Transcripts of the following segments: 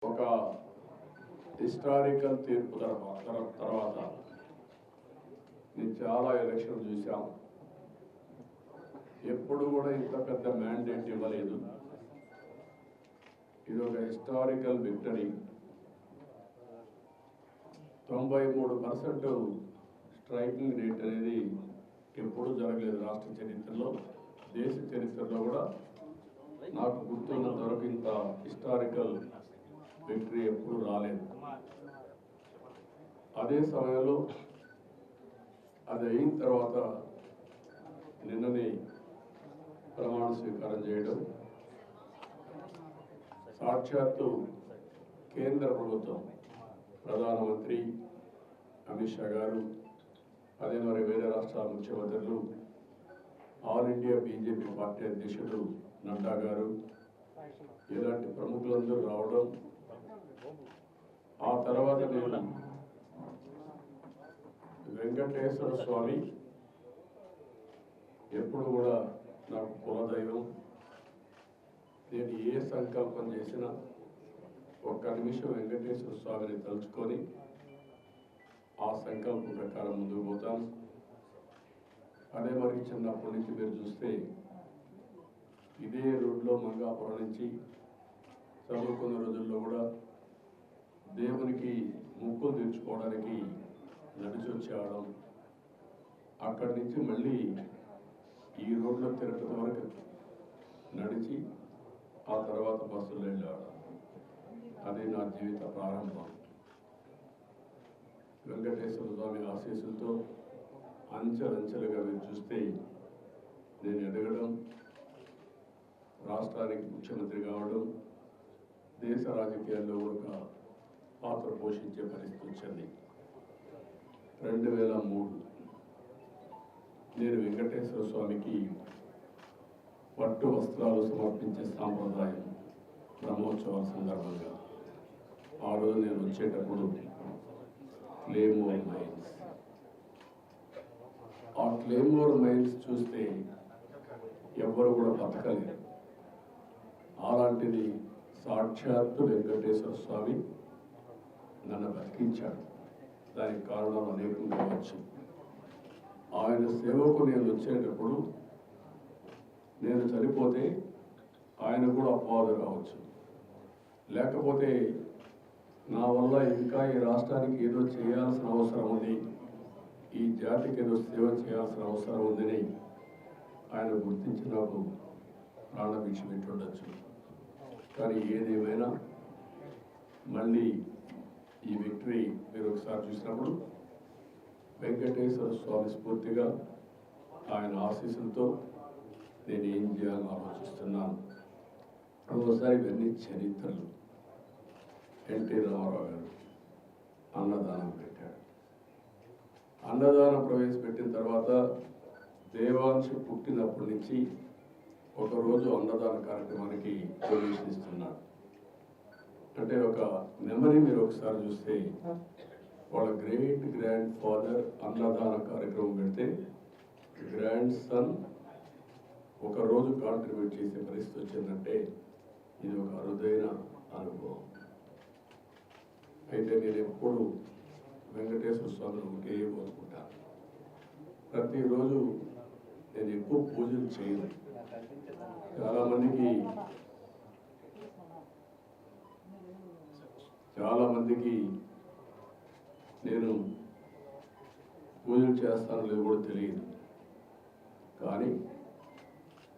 ఒక హిస్టారికల్ తీర్పు తర్వాత నేను చాలా ఎలక్షన్ చూసాం. ఎప్పుడు కూడా ఇంత పెద్ద మ్యాండేట్ ఇవ్వలేదు. ఇది ఒక హిస్టారికల్ విక్టరీ. 93% స్ట్రైకింగ్ రేట్ అనేది ఎప్పుడు జరగలేదు రాష్ట్ర చరిత్రలో, దేశ చరిత్రలో కూడా నాకు గుర్తున్నంత వరకు ఇంత హిస్టారికల్ విక్టరీ ఎప్పుడు రాలేదు. అదే సమయంలో అది అయిన తర్వాత నిన్ననే ప్రమాణ స్వీకారం చేయడం, సాక్షాత్తు కేంద్ర ప్రభుత్వం ప్రధానమంత్రి అమిత్ షా గారు, అదే మరి వేరే రాష్ట్రాల ముఖ్యమంత్రులు, ఆల్ ఇండియా బీజేపీ పార్టీ అధ్యక్షుడు నడ్డా గారు, ఇలాంటి ప్రముఖులందరూ రావడం, ఆ తర్వాత నేను వెంకటేశ్వర స్వామి ఎప్పుడు కూడా నాకు కులదైవం. నేను ఏ సంకల్పం చేసినా ఒక్క నిమిషం వెంకటేశ్వర స్వామిని తలుచుకొని ఆ సంకల్పం ప్రకారం ముందుకు పోతాను. అదే మరి చిన్నప్పటి నుంచి మీరు చూస్తే ఇదే రోడ్లో మంగాపురం నుంచి చదువుకున్న రోజుల్లో కూడా దేవునికి ముక్కులు తీర్చుకోవడానికి నడిచి వచ్చేవాళ్ళం. అక్కడి నుంచి మళ్ళీ ఈ రోడ్లో తిరగడం వరకు నడిచి, ఆ తర్వాత బస్సులో వెళ్ళేవాళ్ళం. అది నా జీవిత ప్రారంభం. వెంకటేశ్వర స్వామి ఆశీస్సులతో అంచెలంచెలుగా మీరు చూస్తే నేను ఎదగడం, రాష్ట్రానికి ముఖ్యమంత్రి కావడం, దేశ రాజకీయాల్లో ఒక పాత్ర పోషించే పరిస్థితి వచ్చింది. 2003 నేను వెంకటేశ్వర స్వామికి పట్టు వస్త్రాలు సమర్పించే సాంప్రదాయం బ్రహ్మోత్సవాల సందర్భంగా ఆ రోజు నేను వచ్చేటప్పుడు క్లేమోర్ మైన్స్, ఆ క్లేమోర్ మైన్స్ చూస్తే ఎవ్వరు కూడా బతకలేరు. అలాంటిది సాక్షాత్తు వెంకటేశ్వర స్వామి నన్ను బతికించాడు. దానికి కారణం అనేకం కావచ్చు. ఆయన సేవకు నేను వచ్చేటప్పుడు నేను చనిపోతే ఆయన కూడా అపవాదు కావచ్చు, లేకపోతే నా వల్ల ఇంకా ఈ రాష్ట్రానికి ఏదో చేయాల్సిన అవసరం ఉంది, ఈ జాతికి ఏదో సేవ చేయాల్సిన అవసరం ఉందని ఆయన గుర్తించి నాకు ప్రాణభిక్ష పెట్టుండొచ్చు. కానీ ఏదేమైనా మళ్ళీ ఈ విక్టరీ మీరు ఒకసారి చూసినప్పుడు వెంకటేశ్వర స్వామి స్ఫూర్తిగా, ఆయన ఆశీస్సులతో నేను ఏం చేయాలని ఆలోచిస్తున్నాను. ఒకసారి ఇవన్నీ చరిత్రలు. ఎన్టీ రామారావు గారు అన్నదానం పెట్టాడు. అన్నదానం ప్రవేశపెట్టిన తర్వాత దేవాంశ పుట్టినప్పటి నుంచి ఒకరోజు అన్నదాన కార్యక్రమానికి ప్రవేశిస్తున్నాడు. అంటే ఒక మెమరీ మీరు ఒకసారి చూస్తే వాళ్ళ గ్రేట్ గ్రాండ్ ఫాదర్ అన్నదాన కార్యక్రమం పెడితే గ్రాండ్ సన్ ఒకరోజు కాంట్రిబ్యూట్ చేసే పరిస్థితి వచ్చిందంటే ఇది ఒక అరుదైన అనుభవం. అయితే నేను ఎప్పుడు వెంకటేశ్వర స్వామిని ఒకే కోరుకుంటాను. ప్రతిరోజు నేను ఎక్కువ పూజలు చేయను. చాలా మందికి నేను పూజలు చేస్తాను లేదు కూడా తెలియదు. కానీ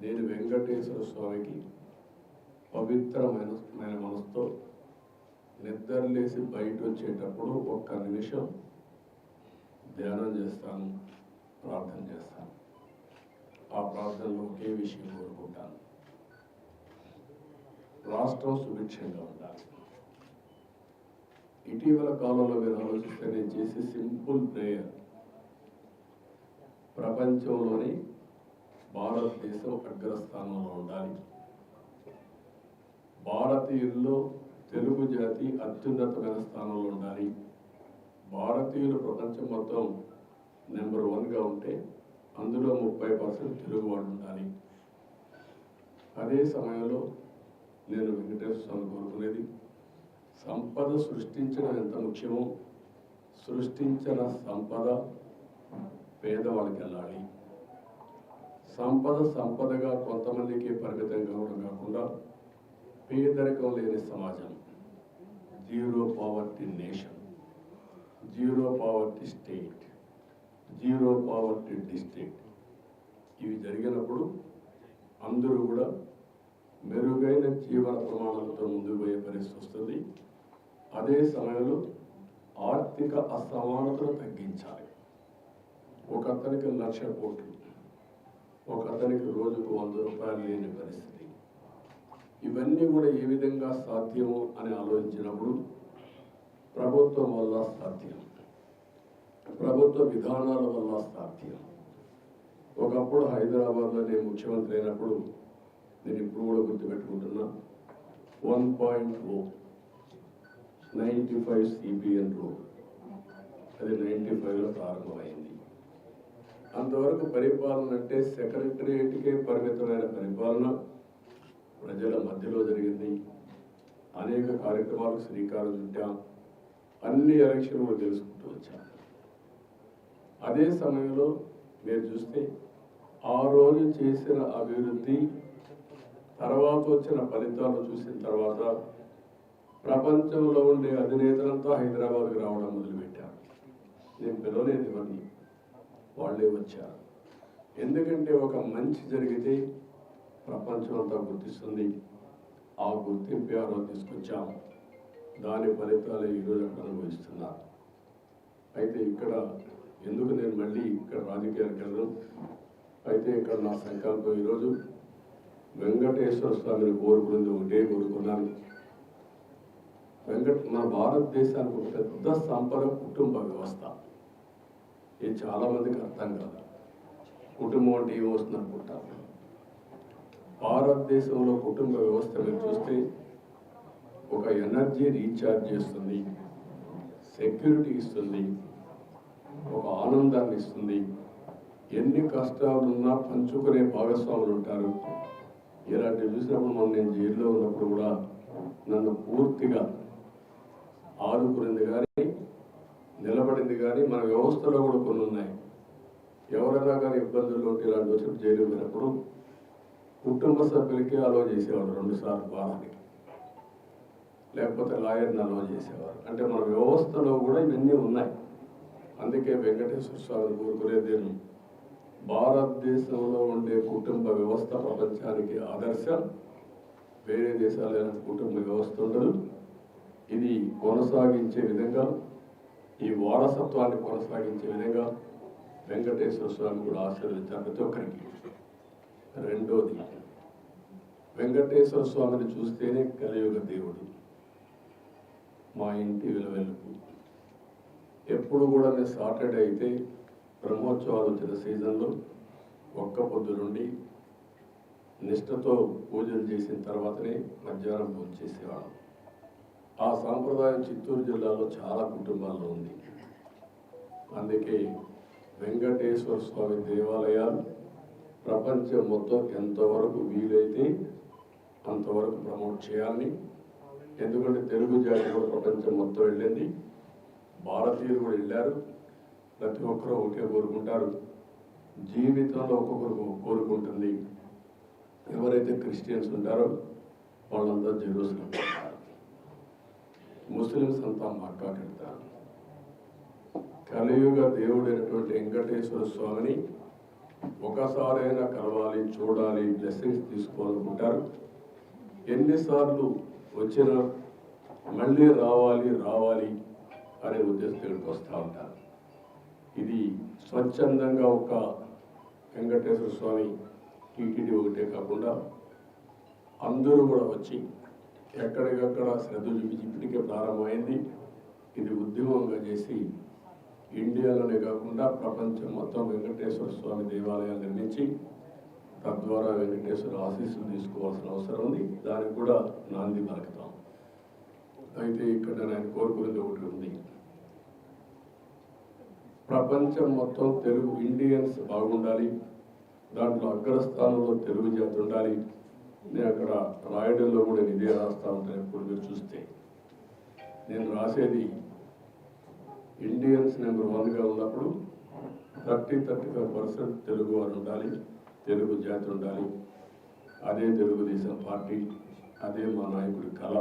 నేను వెంకటేశ్వర స్వామికి పవిత్రమైన మనసుతో నిద్రలేసి బయట వచ్చేటప్పుడు ఒక్క నిమిషం ధ్యానం చేస్తాను, ప్రార్థన చేస్తాను. ఆ ప్రార్థనలో ఒకే విషయం కోరుకుంటాను, రాష్ట్రం సుభిక్షంగా ఉండాలి. ఇటీవల కాలంలో మీరు ఆలోచిస్తే నేను చేసే సింపుల్ ప్రేయర్, ప్రపంచంలోని భారతదేశం అగ్రస్థానంలో ఉండాలి, భారతీయుల్లో తెలుగు జాతి అత్యున్నతమైన స్థానంలో ఉండాలి, భారతీయులు ప్రపంచం మొత్తం నెంబర్ 1గా ఉంటే అందులో 30% తెలుగు వాళ్ళు ఉండాలి. అదే సమయంలో నేను వెంకటేశ్వర స్వామి కోరుకునేది సంపద సృష్టించడం ఎంత ముఖ్యమో సృష్టించిన సంపద పేదవాళ్ళకి వెళ్ళాలి. సంపదగా కొంతమందికి పరిమితం కావడం కాకుండా పేదరికం లేని సమాజం, zero poverty nation, zero poverty state, zero poverty district, ఇవి జరిగినప్పుడు అందరూ కూడా మెరుగైన జీవన ప్రమాణాలతో ముందుకు పోయే పరిస్థితి వస్తుంది. అదే సమయంలో ఆర్థిక అసమానతను తగ్గించాలి. ఒక అతనికి 1,00,000 కోట్లు, ఒక అతనికి రోజుకు 100 రూపాయలు లేని పరిస్థితి. ఇవన్నీ కూడా ఏ విధంగా సాధ్యము అని ఆలోచించినప్పుడు ప్రభుత్వం వల్ల సాధ్యం, ప్రభుత్వ విధానాల వల్ల సాధ్యం. ఒకప్పుడు హైదరాబాద్లో నేను ముఖ్యమంత్రి అయినప్పుడు, నేను ఇప్పుడు కూడా గుర్తుపెట్టుకుంటున్నా, 1.0 95 CBN రోడ్, అది 95లో ప్రారంభమైంది. అంతవరకు పరిపాలన అంటే సెక్రటరియేట్కే పరిమితమైన పరిపాలన ప్రజల మధ్యలో జరిగింది. అనేక కార్యక్రమాలకు శ్రీకారం చుట్టాం, అన్ని ఎలక్షన్లు తెలుసుకుంటూ వచ్చాం. అదే సమయంలో మీరు చూస్తే ఆ రోజు చేసిన అభివృద్ధి తర్వాత వచ్చిన ఫలితాలు చూసిన తర్వాత ప్రపంచంలో ఉండే అధినేతలంతా హైదరాబాద్కి రావడం మొదలుపెట్టారు. నేను పిలవలేదు ఇవన్నీ, వాళ్ళే వచ్చారు. ఎందుకంటే ఒక మంచి జరిగితే ప్రపంచం అంతా గుర్తిస్తుంది. ఆ గుర్తింపు ఎవరో తీసుకొచ్చాం, దాని ఫలితాలు ఈరోజు అక్కడ అనుభవిస్తున్నారు. అయితే ఇక్కడ ఎందుకు నేను మళ్ళీ ఇక్కడ రాజకీయాలకు వెళ్ళను, అయితే ఇక్కడ నా సంకల్పం ఈరోజు వెంకటేశ్వర స్వామిని కోరుకునేది ఒకటే కోరుకున్నాను. మన భారతదేశానికి ఒక పెద్ద సంపద కుటుంబ వ్యవస్థ. ఇది చాలామందికి అర్థం కాదు. కుటుంబం అంటే ఏమొస్తుంది అనుకుంటారు. భారతదేశంలో కుటుంబ వ్యవస్థ మీరు చూస్తే ఒక ఎనర్జీ రీఛార్జ్ చేస్తుంది, సెక్యూరిటీ ఇస్తుంది, ఒక ఆనందాన్ని ఇస్తుంది. ఎన్ని కష్టాలున్నా పంచుకునే భాగస్వాములు ఉంటారు. ఇలాంటివి చూసినప్పుడు నేను జైల్లో ఉన్నప్పుడు కూడా నన్ను పూర్తిగా ఆదుకునేది కానీ నిలబడింది కానీ మన వ్యవస్థలో కూడా కొన్ని ఉన్నాయి. ఎవరైనా కానీ ఇబ్బందులు ఉంటే ఇలాంటి వచ్చి జైలు పోయినప్పుడు కుటుంబ సభ్యులకి అలో చేసేవాడు 2 సార్లు వారానికి, లేకపోతే లాయర్ని అలో చేసేవారు. అంటే మన వ్యవస్థలో కూడా ఇవన్నీ ఉన్నాయి. అందుకే వెంకటేశ్వర స్వామిని కోరుకునేది, భారతదేశంలో ఉండే కుటుంబ వ్యవస్థ ప్రపంచానికి ఆదర్శం. వేరే దేశాలు ఎలాంటి కుటుంబ వ్యవస్థ ఉండదు. ఇది కొనసాగించే విధంగా, ఈ వారసత్వాన్ని కొనసాగించే విధంగా వెంకటేశ్వర స్వామి కూడా ఆశీర్వదించారు ప్రతి ఒక్కరికి. రెండోది, వెంకటేశ్వర స్వామిని చూస్తేనే కలియుగ దేవుడు, మా ఇంటి విలువెలుపు. ఎప్పుడు కూడా నేను సాటర్డే అయితే బ్రహ్మోత్సవాలు వచ్చిన సీజన్లో ఒక్క పొద్దు నుండి నిష్ఠతో పూజలు చేసిన తర్వాతనే మధ్యాహ్నం భోజనం చేసేవాళ్ళం. ఆ సాంప్రదాయం చిత్తూరు జిల్లాలో చాలా కుటుంబాల్లో ఉంది. అందుకే వెంకటేశ్వర స్వామి దేవాలయాలు ప్రపంచం మొత్తం ఎంతవరకు వీలైతే అంతవరకు ప్రమోట్ చేయాలని. ఎందుకంటే తెలుగు జాతి కూడా ప్రపంచం మొత్తం వెళ్ళింది, భారతీయులు కూడా వెళ్ళారు. ప్రతి ఒక్కరూ ఒకే కోరుకుంటారు. జీవితంలో ఒక్కొక్కరు కోరుకుంటుంది. ఎవరైతే క్రిస్టియన్స్ ఉంటారో వాళ్ళంతా జెరూసలేం వెళ్తారు, ముస్లిమ్స్ అంతా మక్కాకి వెళ్తారు. కలియుగ దేవుడైనటువంటి వెంకటేశ్వర స్వామిని ఒకసారైనా కలవాలి, చూడాలి, బ్లెస్సింగ్స్ తీసుకోవాలనుకుంటారు. ఎన్నిసార్లు వచ్చినా మళ్ళీ రావాలి అనే ఉద్దేశంతో ఇక్కడికి వస్తూ ఉంటారు. ఇది స్వచ్ఛందంగా ఒక వెంకటేశ్వర స్వామి టీటీడీ ఒకటే కాకుండా అందరూ కూడా వచ్చి ఎక్కడికక్కడ శ్రద్ధ చూపించి ఇప్పటికే ప్రారంభమైంది. ఇది ఉద్యమంగా చేసి ఇండియాలోనే కాకుండా ప్రపంచం మొత్తం వెంకటేశ్వర స్వామి దేవాలయాలు నిర్మించి తద్వారా వెంకటేశ్వర ఆశీస్సులు తీసుకోవాల్సిన అవసరం ఉంది. దానికి కూడా నాంది పలుకుతాం. అయితే ఇక్కడ నేను కోరుకునేది ఒకటి ఉంది, ప్రపంచం మొత్తం తెలుగు ఇండియన్స్ బాగుండాలి, దాంట్లో అగ్రస్థానంలో తెలుగు జాతి ఉండాలి. నేను అక్కడ రాయడంలో కూడా ఇదే రాస్తా ఉంటాను. ఎప్పుడు మీరు చూస్తే నేను రాసేది ఇండియన్స్ నెంబర్ 1గా ఉన్నప్పుడు 35% తెలుగు వారు ఉండాలి, తెలుగు జాతి ఉండాలి. అదే తెలుగుదేశం పార్టీ, అదే మా నాయకుడి కళ.